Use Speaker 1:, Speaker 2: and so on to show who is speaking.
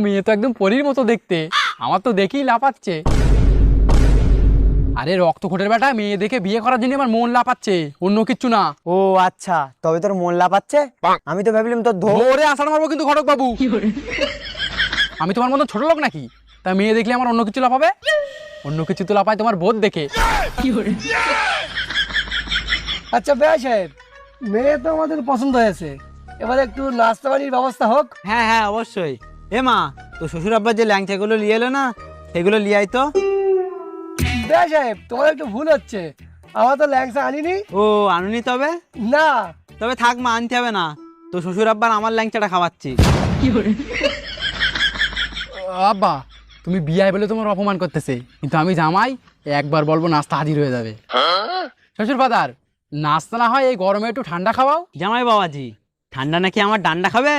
Speaker 1: মেয়ে তো একদম পরীর মতো দেখতে, আমার তো দেখেই লাপাচ্ছে। আরে রক্তকোটের বেটা, মেয়ে দেখে বিয়ে করার জন্য আমার মন লাপাচ্ছে, অন্য কিচ্ছু না।
Speaker 2: ও আচ্ছা, তবে তোর মন লাফাচ্ছে। আমি তো ভাবলাম তোর
Speaker 1: ধরে আসার মারবো কিন্তু ঘটক বাবু। আমি তোমার মতো ছোট লোক নাকি? তা মেয়ে দেখলে আমার অন্য কিছু লাফাবে? অন্য কিছু তো লাফায় তোমার বোধ দেখে।
Speaker 3: আচ্ছা বেয়া সাহেব, মেয়ে তো আমাদের পছন্দ হয়েছে, এবার একটু নাস্তা বাড়ির ব্যবস্থা হোক।
Speaker 2: হ্যাঁ হ্যাঁ অবশ্যই। এ মা, তো শ্বশুর আব্বার যে ল্যাংচাগুলো নিয়ে এলো না, সেগুলো নিয়ে আয় তো।
Speaker 3: বেয়া সাহেব, তোমার একটু ভুল হচ্ছে, আমরা তো ল্যাংসা আনিনি।
Speaker 2: ও আনুনি? তবে
Speaker 3: না।
Speaker 2: তবে থাক মা, আনতে হবে না। তো শ্বশুর আব্বার আমার ল্যাংচাটা খাওয়াচ্ছি।
Speaker 1: আব্বা, তুমি বিয়ায় বলে তোমার অপমান করতেছে, কিন্তু আমি জামাই, একবার বলবো নাস্তা হাজির হয়ে যাবে। শ্বশুর ফাদার, নাস্তা না হয় এই গরমে একটু ঠান্ডা খাওয়াও।
Speaker 2: জামাই বাবাজি, ঠান্ডা নাকি আমার ডান্ডা খাবে?